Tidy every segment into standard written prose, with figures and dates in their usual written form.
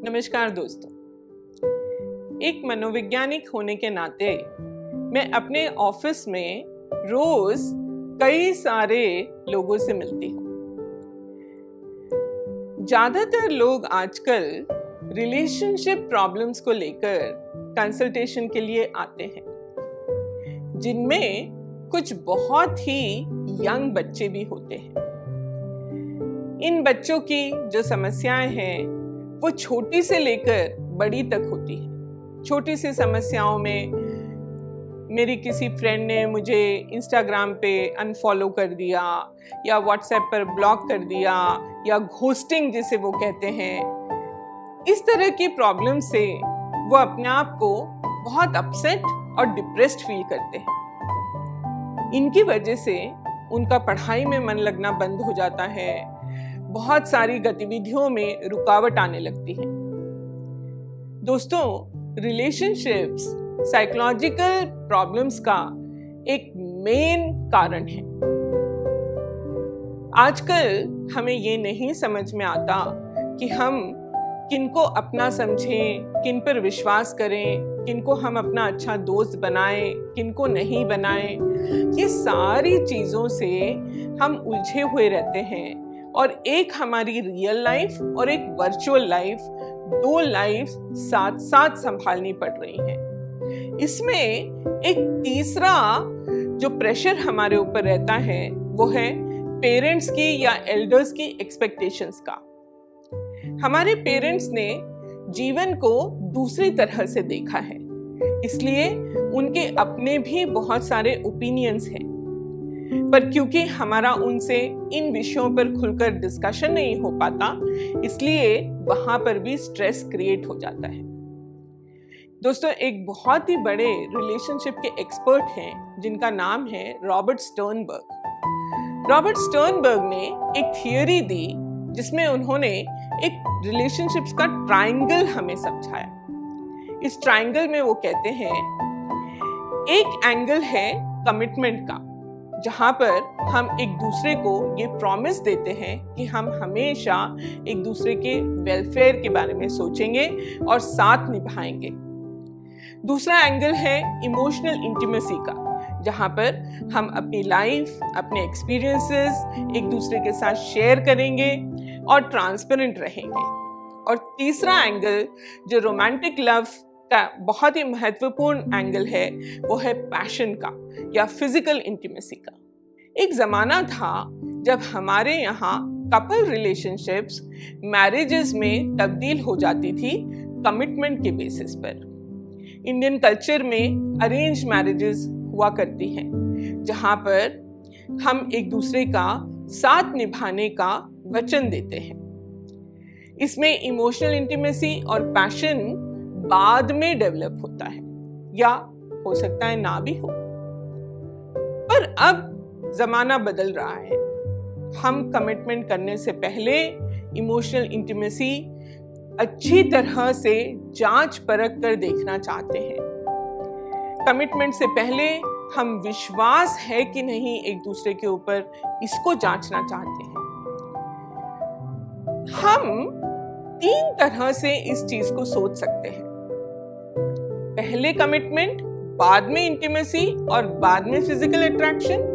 नमस्कार दोस्तों, एक मनोवैज्ञानिक होने के नाते मैं अपने ऑफिस में रोज कई सारे लोगों से मिलती हूँ। ज्यादातर लोग आजकल रिलेशनशिप प्रॉब्लम्स को लेकर कंसल्टेशन के लिए आते हैं, जिनमें कुछ बहुत ही यंग बच्चे भी होते हैं। इन बच्चों की जो समस्याएं हैं वो छोटी से लेकर बड़ी तक होती है। छोटी सी समस्याओं में मेरी किसी फ्रेंड ने मुझे इंस्टाग्राम पे अनफॉलो कर दिया या व्हाट्सएप पर ब्लॉक कर दिया या घोस्टिंग जिसे वो कहते हैं, इस तरह की प्रॉब्लम से वो अपने आप को बहुत अपसेट और डिप्रेस्ड फील करते हैं। इनकी वजह से उनका पढ़ाई में मन लगना बंद हो जाता है, बहुत सारी गतिविधियों में रुकावट आने लगती है। दोस्तों, रिलेशनशिप्स साइकोलॉजिकल प्रॉब्लम्स का एक मेन कारण है। आजकल हमें ये नहीं समझ में आता कि हम किनको अपना समझें, किन पर विश्वास करें, किनको हम अपना अच्छा दोस्त बनाएं, किनको नहीं बनाएं। ये सारी चीजों से हम उलझे हुए रहते हैं और एक हमारी रियल लाइफ और एक वर्चुअल लाइफ, दो लाइफ साथ साथ संभालनी पड़ रही हैं। इसमें एक तीसरा जो प्रेशर हमारे ऊपर रहता है वो है पेरेंट्स की या एल्डर्स की एक्सपेक्टेशंस का। हमारे पेरेंट्स ने जीवन को दूसरी तरह से देखा है, इसलिए उनके अपने भी बहुत सारे ओपिनियंस हैं, पर क्योंकि हमारा उनसे इन विषयों पर खुलकर डिस्कशन नहीं हो पाता, इसलिए वहां पर भी स्ट्रेस क्रिएट हो जाता है। दोस्तों, एक बहुत ही बड़े रिलेशनशिप के एक्सपर्ट हैं जिनका नाम है रॉबर्ट स्टर्नबर्ग। रॉबर्ट स्टर्नबर्ग ने एक थियरी दी जिसमें उन्होंने एक रिलेशनशिप्स का ट्रायंगल हमें समझाया। इस ट्रायंगल में वो कहते हैं, एक एंगल है कमिटमेंट का, जहां पर हम एक दूसरे को ये प्रॉमिस देते हैं कि हम हमेशा एक दूसरे के वेलफेयर के बारे में सोचेंगे और साथ निभाएंगे। दूसरा एंगल है इमोशनल इंटीमेसी का, जहां पर हम अपनी लाइफ, अपने एक्सपीरियंसेस एक दूसरे के साथ शेयर करेंगे और ट्रांसपेरेंट रहेंगे। और तीसरा एंगल जो रोमांटिक लव का बहुत ही महत्वपूर्ण एंगल है वो है पैशन का या फिजिकल इंटीमेसी का। एक जमाना था जब हमारे यहाँ कपल रिलेशनशिप्स मैरिजेस में तब्दील हो जाती थी कमिटमेंट के बेसिस पर। इंडियन कल्चर में अरेंज मैरिजेस हुआ करती हैं, जहाँ पर हम एक दूसरे का साथ निभाने का वचन देते हैं। इसमें इमोशनल इंटीमेसी और पैशन बाद में डेवलप होता है या हो सकता है ना भी हो। पर अब जमाना बदल रहा है। हम कमिटमेंट करने से पहले इमोशनल इंटीमेसी अच्छी तरह से जांच परख कर देखना चाहते हैं। कमिटमेंट से पहले हम विश्वास है कि नहीं एक दूसरे के ऊपर, इसको जांचना चाहते हैं। हम तीन तरह से इस चीज को सोच सकते हैं, पहले कमिटमेंट, बाद में इंटीमेसी और बाद में फिजिकल अट्रैक्शन।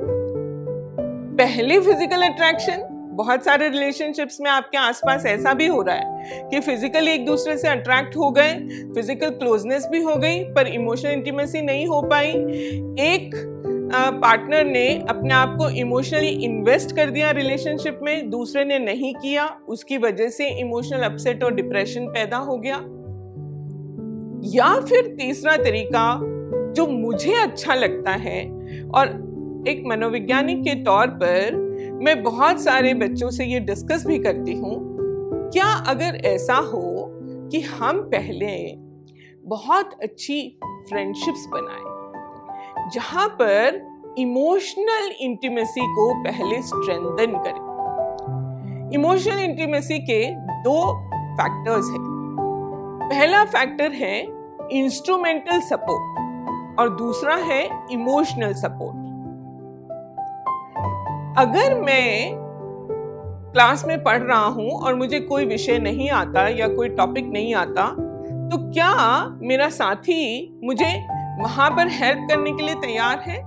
पहले फिजिकल अट्रैक्शन, बहुत सारे रिलेशनशिप्स में आपके आसपास ऐसा भी हो रहा है कि फिजिकली एक दूसरे से अट्रैक्ट हो गए, फिजिकल क्लोजनेस भी हो गई, पर इमोशनल इंटीमेसी नहीं हो पाई। एक पार्टनर ने अपने आप को इमोशनली इन्वेस्ट कर दिया रिलेशनशिप में, दूसरे ने नहीं किया, उसकी वजह से इमोशनल अपसेट और डिप्रेशन पैदा हो गया। या फिर तीसरा तरीका जो मुझे अच्छा लगता है, और एक मनोवैज्ञानिक के तौर पर मैं बहुत सारे बच्चों से ये डिस्कस भी करती हूँ, क्या अगर ऐसा हो कि हम पहले बहुत अच्छी फ्रेंडशिप्स बनाएं, जहां पर इमोशनल इंटीमेसी को पहले स्ट्रेंथन करें। इमोशनल इंटीमेसी के दो फैक्टर्स हैं। पहला फैक्टर है इंस्ट्रूमेंटल सपोर्ट और दूसरा है इमोशनल सपोर्ट। अगर मैं क्लास में पढ़ रहा हूँ और मुझे कोई विषय नहीं आता या कोई टॉपिक नहीं आता, तो क्या मेरा साथी मुझे वहां पर हेल्प करने के लिए तैयार है?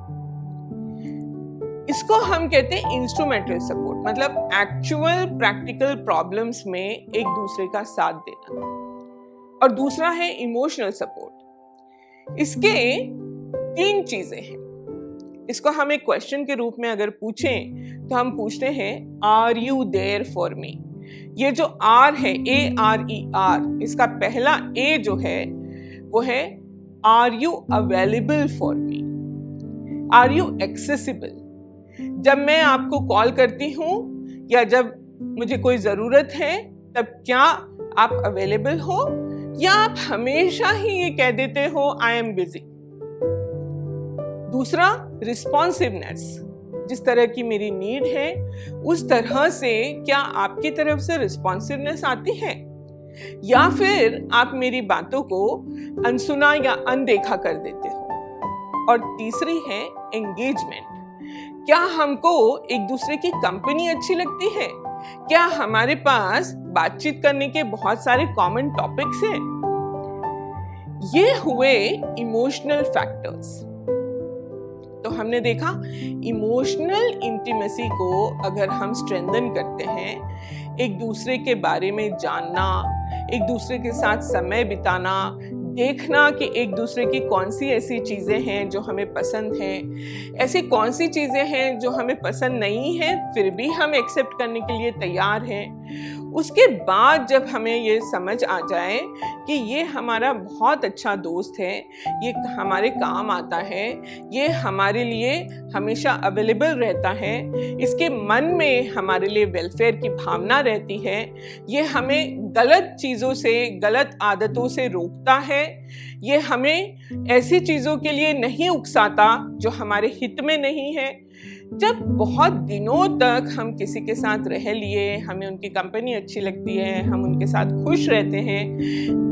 इसको हम कहते हैं इंस्ट्रूमेंटल सपोर्ट, मतलब एक्चुअल प्रैक्टिकल प्रॉब्लम्स में एक दूसरे का साथ देना। और दूसरा है इमोशनल सपोर्ट। इसके 3 चीजें हैं। इसको हम एक क्वेश्चन के रूप में अगर पूछें तो हम पूछते हैं, are you there for me? ये जो आर है, ARER, इसका पहला ए जो है वो है are you available for me? Are you accessible? जब मैं आपको कॉल करती हूं या जब मुझे कोई जरूरत है, तब क्या आप अवेलेबल हो, या आप हमेशा ही ये कह देते हो आई एम बिजी? दूसरा, रिस्पॉन्सिवनेस। जिस तरह की मेरी नीड है उस तरह से क्या आपकी तरफ से रिस्पॉन्सिवनेस आती है, या फिर आप मेरी बातों को अनसुना या अनदेखा कर देते हो? और तीसरी है एंगेजमेंट। क्या हमको एक दूसरे की कंपनी अच्छी लगती है? क्या हमारे पास बातचीत करने के बहुत सारे कॉमन टॉपिक्स हैं? ये हुए इमोशनल फैक्टर्स। तो हमने देखा इमोशनल इंटीमेसी को अगर हम स्ट्रेंथन करते हैं, एक दूसरे के बारे में जानना, एक दूसरे के साथ समय बिताना, देखना कि एक दूसरे की कौन सी ऐसी चीज़ें हैं जो हमें पसंद हैं, ऐसी कौन सी चीज़ें हैं जो हमें पसंद नहीं हैं फिर भी हम एक्सेप्ट करने के लिए तैयार हैं। उसके बाद जब हमें ये समझ आ जाए कि ये हमारा बहुत अच्छा दोस्त है, ये हमारे काम आता है, ये हमारे लिए हमेशा अवेलेबल रहता है, इसके मन में हमारे लिए वेलफेयर की भावना रहती है, ये हमें गलत चीज़ों से, गलत आदतों से रोकता है, ये हमें ऐसी चीज़ों के लिए नहीं उकसाता जो हमारे हित में नहीं है। जब बहुत दिनों तक हम किसी के साथ रह लिए, हमें उनकी कंपनी अच्छी लगती है, हम उनके साथ खुश रहते हैं,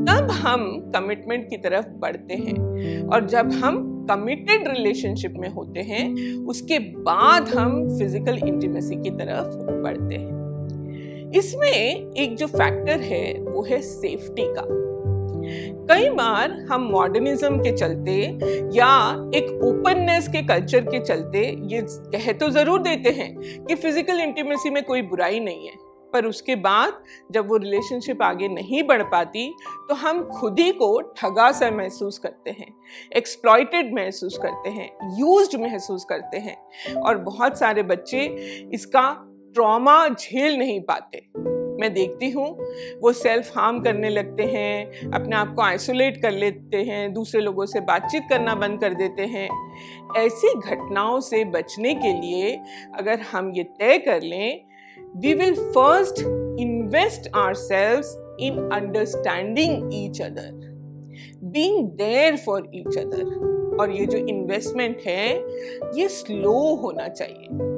तब हम कमिटमेंट की तरफ बढ़ते हैं। और जब हम कमिटेड रिलेशनशिप में होते हैं, उसके बाद हम फिजिकल इंटीमेसी की तरफ बढ़ते हैं। इसमें एक जो फैक्टर है वो है सेफ्टी का। कई बार हम मॉडर्निज्म के चलते या एक ओपननेस के कल्चर के चलते ये कह तो जरूर देते हैं कि फिजिकल इंटीमेसी में कोई बुराई नहीं है, पर उसके बाद जब वो रिलेशनशिप आगे नहीं बढ़ पाती तो हम खुद ही को ठगा सा महसूस करते हैं, एक्सप्लॉइटेड महसूस करते हैं, यूज्ड महसूस करते हैं, और बहुत सारे बच्चे इसका ट्रॉमा झेल नहीं पाते। मैं देखती हूँ वो सेल्फ हार्म करने लगते हैं, अपने आप को आइसोलेट कर लेते हैं, दूसरे लोगों से बातचीत करना बंद कर देते हैं। ऐसी घटनाओं से बचने के लिए अगर हम ये तय कर लें, we will first invest ourselves in understanding each other, being there for each other। और ये जो इन्वेस्टमेंट है ये स्लो होना चाहिए,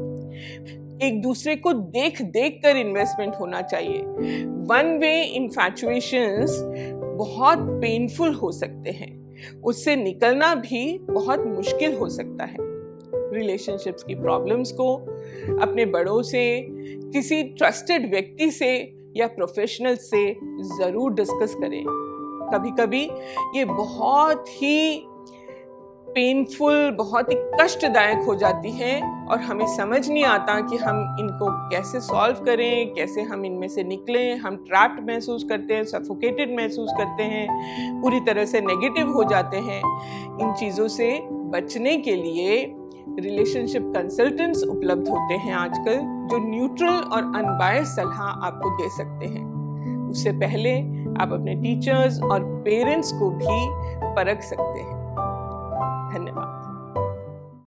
एक दूसरे को देख देख कर इन्वेस्टमेंट होना चाहिए। वन वे इन्फैचुएशंस बहुत पेनफुल हो सकते हैं, उससे निकलना भी बहुत मुश्किल हो सकता है। रिलेशनशिप्स की प्रॉब्लम्स को अपने बड़ों से, किसी ट्रस्टेड व्यक्ति से या प्रोफेशनल से ज़रूर डिस्कस करें। कभी कभी ये बहुत ही पेनफुल, बहुत ही कष्टदायक हो जाती है और हमें समझ नहीं आता कि हम इनको कैसे सॉल्व करें, कैसे हम इनमें से निकलें। हम ट्रैप्ड महसूस करते हैं, सफोकेटेड महसूस करते हैं, पूरी तरह से नेगेटिव हो जाते हैं। इन चीज़ों से बचने के लिए रिलेशनशिप कंसल्टेंट्स उपलब्ध होते हैं आजकल, जो न्यूट्रल और अनबायस्ड सलाह आपको दे सकते हैं। उससे पहले आप अपने टीचर्स और पेरेंट्स को भी परख सकते हैं।